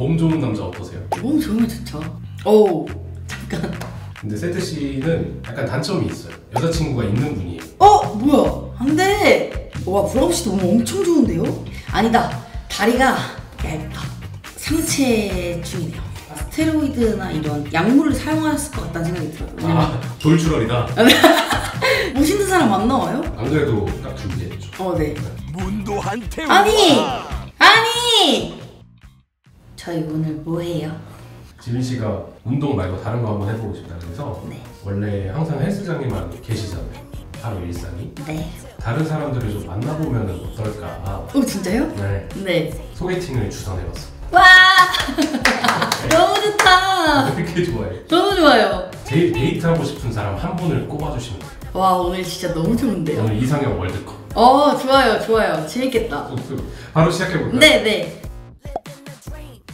몸 좋은 남자 어떠세요? 몸 좋으면 좋죠. 오, 잠깐. 근데 세트 씨는 약간 단점이 있어요. 여자친구가 있는 분이에요. 뭐야? 안 돼. 와, 브라운 씨도 몸 엄청 좋은데요? 아니다. 다리가 얇다. 상체중이네요. 스테로이드나 이런 약물을 사용하셨을 것 같다는 생각이 들어요. 돌출혈이다. 멋있는 사람 안 나와요? 안 그래도 딱 준비했죠. 네. 문도한테 아니! 저희 오늘 뭐 해요? 지민 씨가 운동 말고 다른 거 한번 해보고 싶다 그래서 네. 원래 항상 헬스장에만 계시잖아요. 하루 일상이. 네. 다른 사람들을 좀 만나보면 어떨까. 진짜요? 네. 네. 소개팅을 주선해봤어. 와! 너무 좋다. 그렇게 좋아해. 너무 좋아요. 제일 데이트하고 싶은 사람 한 분을 꼽아주시면 돼요. 와, 오늘 진짜 너무 좋은데요? 오늘 이상형 월드컵. 좋아요. 재밌겠다. 바로 시작해볼까요? 네.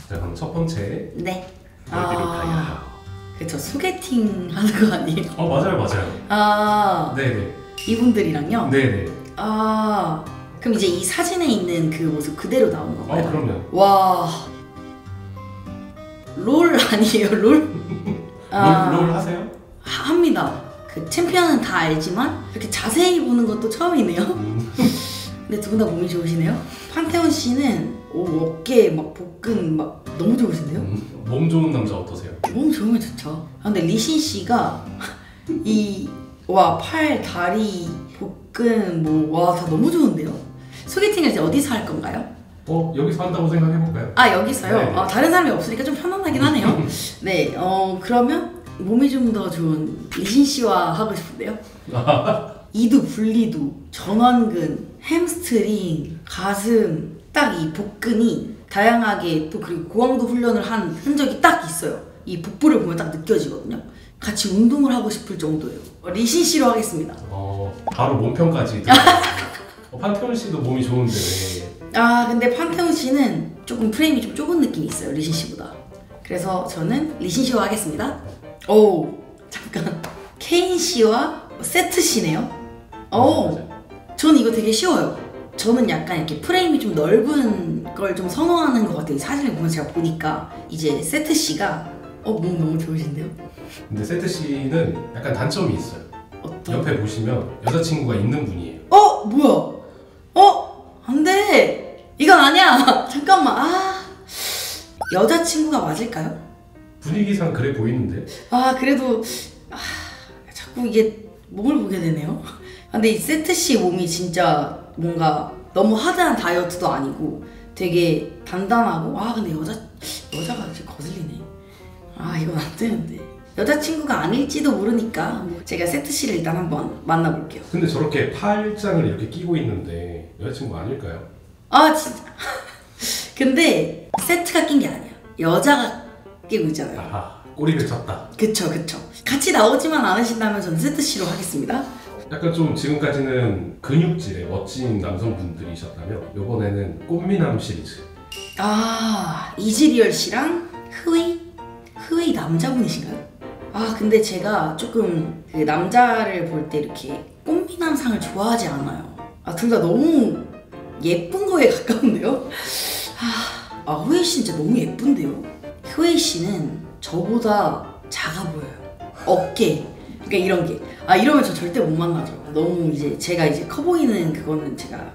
자, 그럼 첫 번째. 네. 어디로 가야? 그쵸, 소개팅 하는 거 아니에요? 맞아요. 네네. 이분들이랑요? 네네. 그럼 이제 이 사진에 있는 그 모습 그대로 나오는 건가요? 그럼요. 와. 롤 아니에요, 롤? 롤 하세요? 합니다. 그 챔피언은 다 알지만 이렇게 자세히 보는 것도 처음이네요. 근데 두 분 다 몸이 좋으시네요. 판테온 씨는 어깨 막 복근 막 너무 좋으신데요? 몸 좋은 남자 어떠세요? 몸 좋으면 좋죠. 근데 리신 씨가 팔, 다리, 복근 다 너무 좋은데요? 소개팅을 이제 어디서 할 건가요? 여기서 한다고 생각해볼까요? 여기서요? 네네. 다른 사람이 없으니까 좀 편안하긴 하네요. 네, 그러면 몸이 좀 더 좋은 리신 씨와 하고 싶은데요. 이두 분리두, 전완근, 햄스트링, 가슴, 딱 이 복근이 다양하게 또 그리고 고강도 훈련을 한 흔적이 딱 있어요. 이 복부를 보면 딱 느껴지거든요. 같이 운동을 하고 싶을 정도예요. 리신 씨로 하겠습니다. 바로 몸평까지. 판테온 씨도 몸이 좋은데 왜? 근데 판테온 씨는 조금 프레임이 좀 좁은 느낌이 있어요, 리신 씨보다. 그래서 저는 리신 씨와 하겠습니다. 잠깐. 케인 씨와 세트 씨네요. 저는 이거 되게 쉬워요. 저는 약간 이렇게 프레임이 좀 넓은 걸 좀 선호하는 것 같아요. 사진을 보면 제가 보니까 이제 세트 씨가 몸 너무 좋으신데요? 근데 세트 씨는 약간 단점이 있어요. 어떤? 옆에 보시면 여자친구가 있는 분이에요. 뭐야? 안 돼! 이건 아니야! 잠깐만, 여자친구가 맞을까요? 분위기상 그래 보이는데? 그래도, 자꾸 이게 몸을 보게 되네요? 근데 이 세트 씨 몸이 진짜 뭔가 너무 하드한 다이어트도 아니고 되게 단단하고, 근데 여자가 이렇게 거슬리네. 이건 안 되는데. 여자친구가 아닐지도 모르니까 제가 세트 씨를 일단 한번 만나볼게요. 근데 저렇게 팔짱을 이렇게 끼고 있는데 여자친구 아닐까요? 진짜. 근데 세트가 낀 게 아니야. 여자가 끼고 있잖아요. 꼬리를 쳤다. 그쵸. 같이 나오지만 않으신다면 저는 세트 씨로 하겠습니다. 약간 좀 지금까지는 근육질의 멋진 남성분들이셨다면 이번에는 꽃미남 시리즈. 이즈리얼 씨랑 흐웨이 남자분이신가요? 근데 제가 조금 그 남자를 볼 때 이렇게 꽃미남상을 좋아하지 않아요. 둘 다 너무 예쁜 거에 가까운데요? 흐웨이 씨 진짜 너무 예쁜데요? 흐웨이 씨는 저보다 작아 보여요. 어깨, 그러니까 이런 게. 이러면 저 절대 못 만나죠. 너무 이제 제가 이제 커 보이는 그거는 제가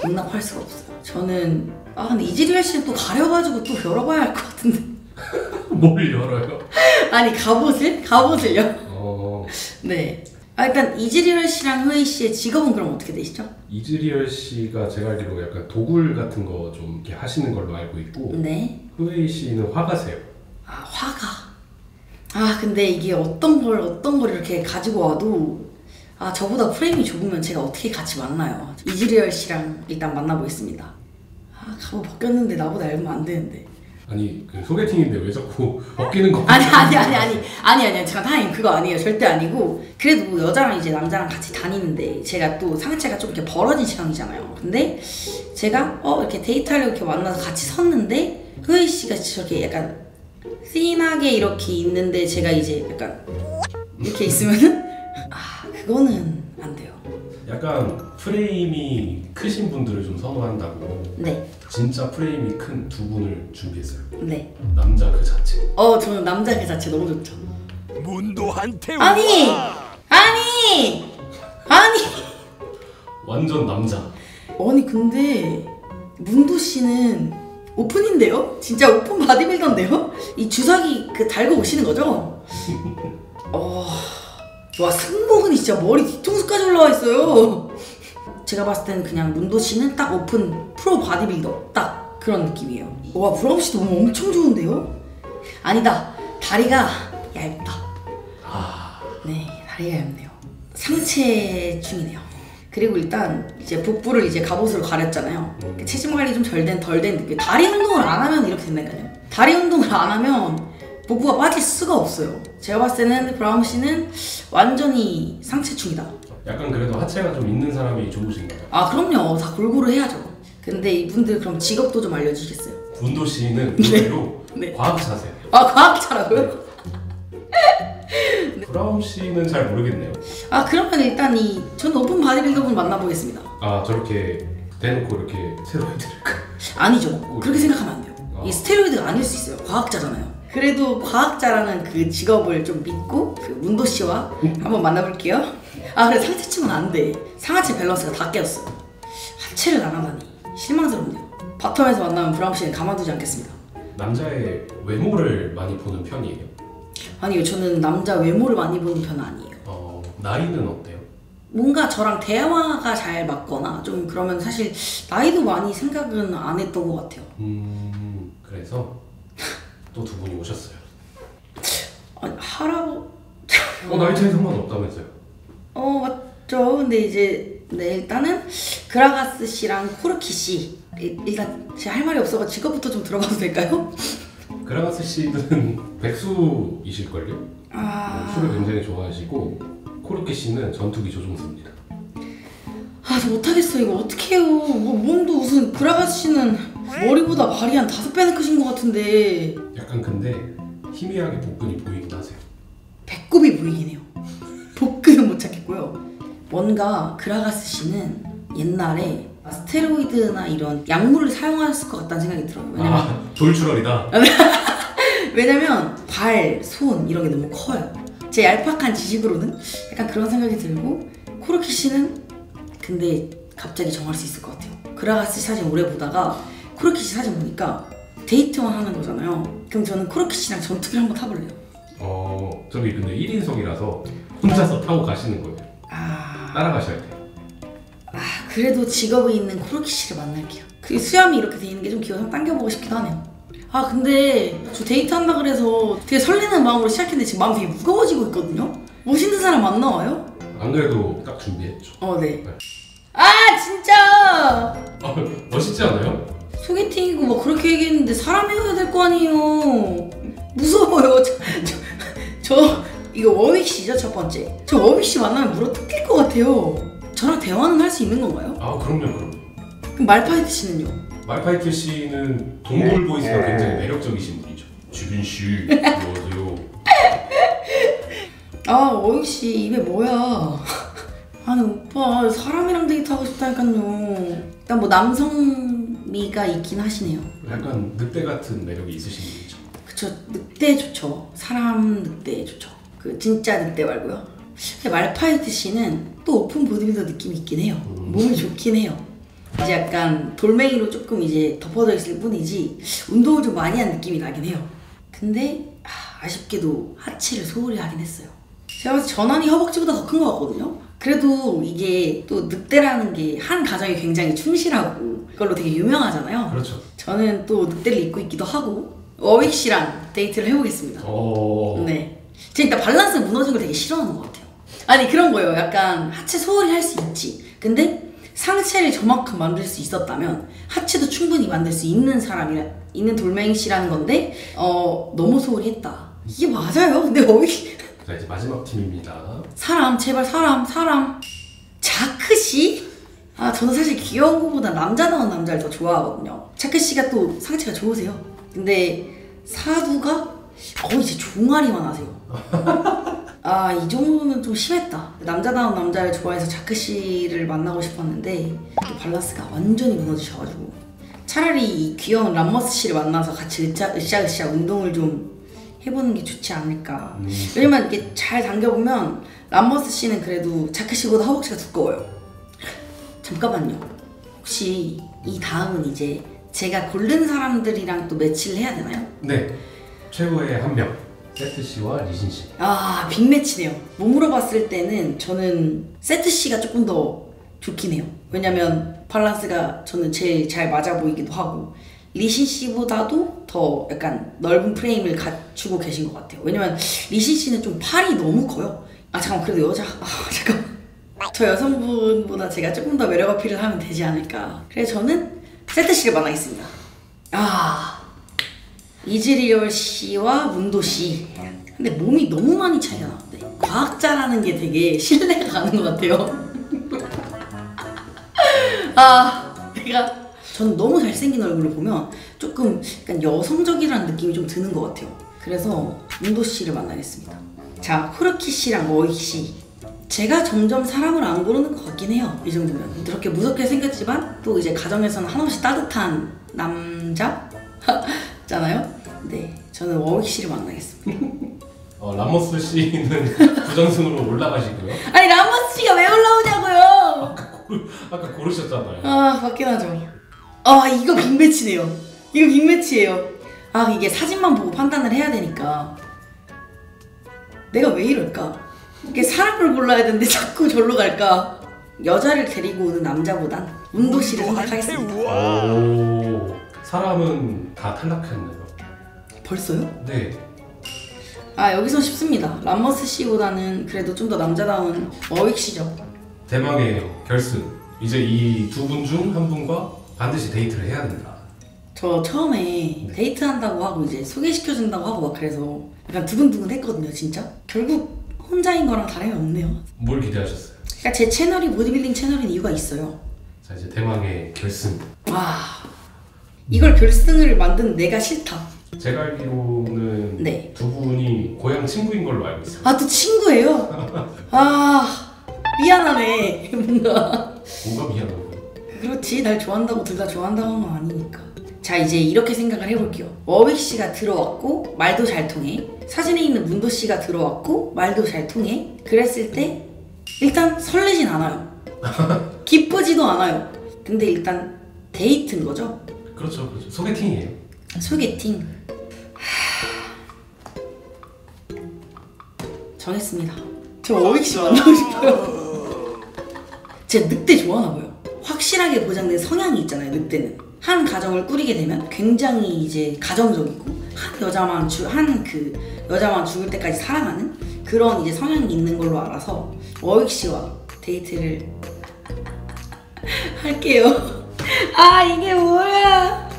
용납할 수가 없어요. 저는 근데 이즈리얼 씨는 또 가려가지고 또 열어봐야 할 것 같은데. 뭘 열어요? 갑옷을요? 네. 일단 이즈리얼 씨랑 흐웨이 씨의 직업은 그럼 어떻게 되시죠? 이즈리얼 씨가 제가 알기로 약간 도굴 같은 거 좀 이렇게 하시는 걸로 알고 있고, 네. 흐웨이 씨는 화가세요. 화가. 근데 이게 어떤 걸 이렇게 가지고 와도 저보다 프레임이 좁으면 제가 어떻게 같이 만나요? 이즈리얼 씨랑 일단 만나보겠습니다. 갑옷 벗겼는데 나보다 얇으면 안 되는데. 그 소개팅인데 왜 자꾸 벗기는 거? 아니. 잠깐 타임 그거 아니에요. 절대 아니고. 그래도 여자랑 이제 남자랑 같이 다니는데 제가 또 상체가 좀 이렇게 벌어진 체형이잖아요. 근데 제가 이렇게 데이트하려고 이렇게 만나서 같이 섰는데 흐이 씨가 저렇게 약간 씬하게 이렇게 있는데 제가 이제 약간 이렇게 있으면은 그거는 안 돼요. 약간 프레임이 크신 분들을 좀 선호한다고. 네. 진짜 프레임이 큰 두 분을 준비했어요. 네. 남자 그 자체. 저는 남자 그 자체 너무 좋죠. 문도한테 아니! 완전 남자. 아니 근데 문도 씨는 오픈인데요? 진짜 오픈 바디빌더인데요? 이 주사기 그 달고 오시는 거죠? 와 승모근이 진짜 머리 뒤통수까지 올라와 있어요. 제가 봤을 때는 그냥 문도 씨는 딱 오픈 프로 바디빌더 딱 그런 느낌이에요. 와 브라운 씨도 엄청 좋은데요? 아니다, 다리가 얇다. 네, 다리가 얇네요. 상체충이네요. 그리고 일단 이제 복부를 이제 갑옷으로 가렸잖아요. 체중 관리 좀 덜 된 느낌. 다리 운동을 안 하면 이렇게 된다니까요. 다리 운동을 안 하면 복부가 빠질 수가 없어요. 제가 봤을 때는 브라운 씨는 완전히 상체충이다. 약간 그래도 하체가 좀 있는 사람이 좋으신가요? 아 그럼요, 다 골고루 해야죠. 근데 이분들 그럼 직업도 좀 알려주시겠어요? 문도 씨는 의외로 네. 과학자세요. 아 과학자라고요? 브라운 씨는 잘 모르겠네요. 아 그러면 일단 저는 오픈 바디빌더분 만나보겠습니다. 아 저렇게 대놓고 이렇게 스테로이드를 아니죠, 그렇게 생각하면 안 돼요. 이 스테로이드가 아닐 수 있어요. 과학자잖아요. 그래도 과학자라는 그 직업을 좀 믿고 그 문도 씨와 한번 만나볼게요. 아 그래, 상체층은 안 돼. 상하체 밸런스가 다 깨졌어요. 하체를 안 하다니 실망스럽네요. 바텀에서 만나면 브라운 씨는 가만두지 않겠습니다. 남자의 외모를 많이 보는 편이에요. 아니요, 저는 남자 외모를 많이 보는 편은 아니에요. 나이는 어때요? 뭔가 저랑 대화가 잘 맞거나 좀 그러면 사실 나이도 많이 생각은 안 했던 것 같아요. 그래서 또 두 분이 오셨어요. 아니 나이 차이 상관없다면서요? 맞죠. 근데 이제 네, 일단은 그라가스 씨랑 코르키 씨 일단 제가 할 말이 없어서 직업부터 좀 들어가도 될까요? 그라가스 씨는 백수이실걸요? 술을 굉장히 좋아하시고 코르키 씨는 전투기 조종사입니다. 저 못하겠어. 이거 어떡해요. 몸도 무슨 그라가스 씨는 머리보다 발이 한 5배는 크신 것 같은데 약간 근데 희미하게 복근이 보이긴 하세요. 배꼽이 보이긴 해요. 복근은 못 찾겠고요. 뭔가 그라가스 씨는 옛날에 스테로이드나 이런 약물을 사용했을 것 같다는 생각이 들어요. 돌출혈이다. 왜냐면 발, 손 이런 게 너무 커요. 제 얄팍한 지식으로는 약간 그런 생각이 들고, 코르키 씨는 근데 갑자기 정할 수 있을 것 같아요. 그라가스 사진 오래 보다가 코르키 씨 사진 보니까 데이트만 하는 거잖아요. 그럼 저는 코르키 씨랑 전투기를 한번 타볼래요. 저기 근데 1인석이라서 혼자서 타고 가시는 거예요. 따라가셔야 돼요. 그래도 직업이 있는 코르키 씨를 만날게요. 그 수염이 이렇게 돼 있는 게 좀 귀여워서 당겨보고 싶기도 하네요. 근데 저 데이트한다 그래서 되게 설레는 마음으로 시작했는데 지금 마음이 되게 무거워지고 있거든요? 멋있는 사람 안 나와요? 안 그래도 딱 준비했죠. 네. 진짜! 멋있지 않아요? 소개팅이고 뭐 그렇게 얘기했는데 사람이어야 될 거 아니에요. 무서워요. 저 이거 워윅 씨죠, 첫 번째. 저 워윅 씨 만나면 물어 뜯길 것 같아요. 저랑 대화는 할 수 있는 건가요? 그럼요. 그럼 말파이트 씨는요? 말파이트 씨는 동굴 보이스가 굉장히 매력적이신 분이죠. 주빈 씨, 안녕하세요. 워윅 씨 입에 뭐야? 아니 오빠 사람이랑 데이트하고 싶다니까요. 일단 뭐 남성미가 있긴 하시네요. 약간 늑대 같은 매력이 있으신 분이죠. 그쵸, 늑대 좋죠. 사람 늑대 좋죠. 그 진짜 늑대 말고요. 근데 말파이트 씨는 또 오픈 보디빌더 느낌이 있긴 해요. 몸이 좋긴 해요. 이제 약간 돌멩이로 조금 이제 덮어져 있을 뿐이지 운동을 좀 많이 한 느낌이 나긴 해요. 근데 아쉽게도 하체를 소홀히 하긴 했어요. 제가 봤을 때 전환이 허벅지보다 더 큰 것 같거든요. 그래도 이게 또 늑대라는 게 한 가정이 굉장히 충실하고 그걸로 되게 유명하잖아요. 그렇죠. 저는 또 늑대를 입고 있기도 하고 워윅 씨랑 데이트를 해보겠습니다. 네. 제가 일단 밸런스 무너진 걸 되게 싫어하는 것 같아요. 아니 그런 거예요. 약간 하체 소홀히 할 수 있지. 근데 상체를 저만큼 만들 수 있었다면 하체도 충분히 만들 수 있는 사람이 있는 돌멩이 씨라는 건데 너무 소홀히 했다. 이게 맞아요. 근데 워윅 자 이제 마지막 팀입니다. 제발 사람 자크 씨? 저는 사실 귀여운 것보다 남자다운 남자를 더 좋아하거든요. 자크 씨가 또 상체가 좋으세요. 근데 사두가 거의 제 종아리만 하세요. 이 정도는 좀 심했다. 남자다운 남자를 좋아해서 자크 씨를 만나고 싶었는데 또 밸런스가 완전히 무너지셔가지고 차라리 이 귀여운 람머스 씨를 만나서 같이 으쌰으쌰 운동을 좀 해보는 게 좋지 않을까. 왜냐면 이렇게 잘 당겨보면 람머스 씨는 그래도 자크 씨보다 허벅지가 두꺼워요. 잠깐만요. 혹시 이 다음은 이제 제가 고른 사람들이랑 또 매치를 해야 되나요? 네, 최고의 한 명, 세트 씨와 리신 씨. 아, 빅매치네요. 몸으로 봤을 때는 저는 세트 씨가 조금 더 좋긴 해요. 왜냐면 밸런스가 저는 제일 잘 맞아 보이기도 하고 리신 씨보다도 더 약간 넓은 프레임을 갖추고 계신 것 같아요. 왜냐면 리신 씨는 좀 팔이 너무 커요. 아 잠깐만, 그래도 여자 잠깐만, 저 여성분보다 제가 조금 더 매력 어필을 하면 되지 않을까. 그래서 저는 세트 씨를 만나겠습니다. 아, 이즈리얼 씨와 문도 씨. 근데 몸이 너무 많이 차이가 나는데 과학자라는 게 되게 신뢰가 가는 것 같아요. 아, 전 너무 잘생긴 얼굴을 보면 조금 약간 여성적이라는 느낌이 좀 드는 것 같아요. 그래서 문도 씨를 만나겠습니다. 자, 후르키 씨랑 워익 씨. 제가 점점 사람을 안 고르는 것 같긴 해요. 이 정도면. 그렇게 무섭게 생겼지만 또 이제 가정에서는 한없이 따뜻한 남자잖아요. 네, 저는 워익 씨를 만나겠습니다. 람머스 씨는 부전승으로 올라가시고요. 아니, 람머스 씨가 왜 올라오냐고요? 아까 고르셨잖아요. 아, 맞긴 하죠. 아, 이거 빅매치네요. 이거 빅매치예요. 아, 이게 사진만 보고 판단을 해야 되니까 내가 왜 이럴까? 이게 사람을 골라야 되는데 자꾸 절로 갈까? 여자를 데리고 오는 남자보단 문도 씨를 선택하겠습니다. 오, 사람은 다 탈락했네요. 벌써요? 네. 아, 여기서 쉽습니다. 람머스 씨보다는 그래도 좀 더 남자다운 워윅 씨죠. 대망의 결승. 이제 이 두 분 중 한 분과 반드시 데이트를 해야 된다. 저 처음에 데이트한다고 하고 이제 소개시켜준다고 하고 막 그래서 약간 두근두근 했거든요, 진짜. 결국 혼자인 거랑 다름이 없네요. 뭘 기대하셨어요? 그러니까 제 채널이 보디빌딩 채널인 이유가 있어요. 자, 이제 대망의 결승. 와, 이걸 결승을 만든 내가 싫다. 제가 알기로는 네. 두 분이 고향 친구인 걸로 알고 있어요. 아, 또 친구예요? 아, 미안하네. 뭔가 미안하고. 그렇지, 날 좋아한다고 둘 다 좋아한다고 한 건 아니니까. 자, 이제 이렇게 생각을 해볼게요. 워윅 씨가 들어왔고 말도 잘 통해. 사진에 있는 문도 씨가 들어왔고 말도 잘 통해. 그랬을 때 일단 설레진 않아요. 기쁘지도 않아요. 근데 일단 데이트인 거죠? 그렇죠, 그렇죠. 소개팅이에요. 소개팅. 정했습니다. 저 워윅 씨 만나고 싶어요. 제가 늑대 좋아하나 봐요. 확실하게 보장된 성향이 있잖아요, 늑대는. 한 가정을 꾸리게 되면 굉장히 이제 가정적이고 한 여자만 죽을 때까지 사랑하는 그런 이제 성향이 있는 걸로 알아서 워윅 씨와 데이트를 할게요. 아, 이게 뭐야?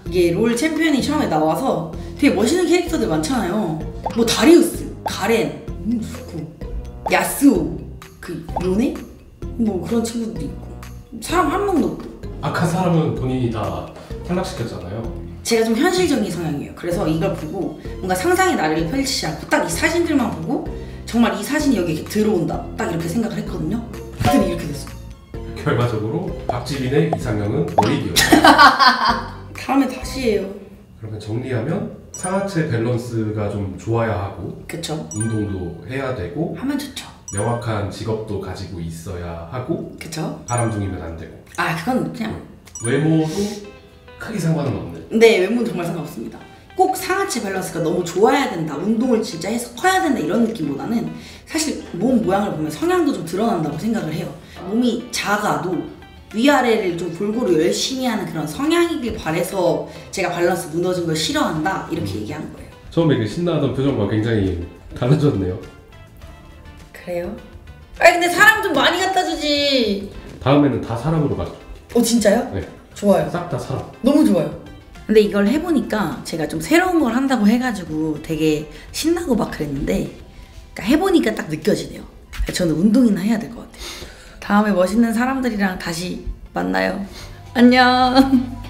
이게 롤 챔피언이 처음에 나와서 되게 멋있는 캐릭터들 많잖아요. 뭐 다리우스, 가렌, 좋고 야스오, 그 요네? 뭐 그런 친구들도 있고 사람 한 명도 없고. 악한 사람은 본인이 다 탈락시켰잖아요. 제가 좀 현실적인 성향이에요. 그래서 이걸 보고 뭔가 상상의 나래를 펼치지 않고 딱 이 사진들만 보고 정말 이 사진이 여기 이렇게 들어온다 딱 이렇게 생각을 했거든요. 그랬더니 이렇게 됐어. 결과적으로 박지빈의 이상형은 워익이었어요. 다음에 다시 해요. 그러면 정리하면 상하체 밸런스가 좀 좋아야 하고 그쵸? 운동도 해야 되고 하면 좋죠. 명확한 직업도 가지고 있어야 하고 그쵸? 바람둥이면 안 되고 아, 그건 그냥 외모도 크게 상관은 없는. 네, 외모는 정말 상관없습니다. 꼭 상하체 밸런스가 너무 좋아야 된다, 운동을 진짜 해서 커야 된다 이런 느낌보다는 사실 몸 모양을 보면 성향도 좀 드러난다고 생각을 해요. 몸이 작아도 위아래를 좀 골고루 열심히 하는 그런 성향이길 바래서 제가 밸런스 무너진 걸 싫어한다 이렇게 얘기하는 거예요. 처음에 그 신나던 표정과 굉장히 달라졌네요. 그래요? 아니 근데 사람 좀 많이 갖다 주지. 다음에는 다 사람으로 가죠. 진짜요? 네. 좋아요. 싹 다 사람. 너무 좋아요. 근데 이걸 해보니까 제가 좀 새로운 걸 한다고 해가지고 되게 신나고 막 그랬는데 그러니까 해보니까 딱 느껴지네요. 저는 운동이나 해야 될 것 같아요. 다음에 멋있는 사람들이랑 다시 만나요. 안녕.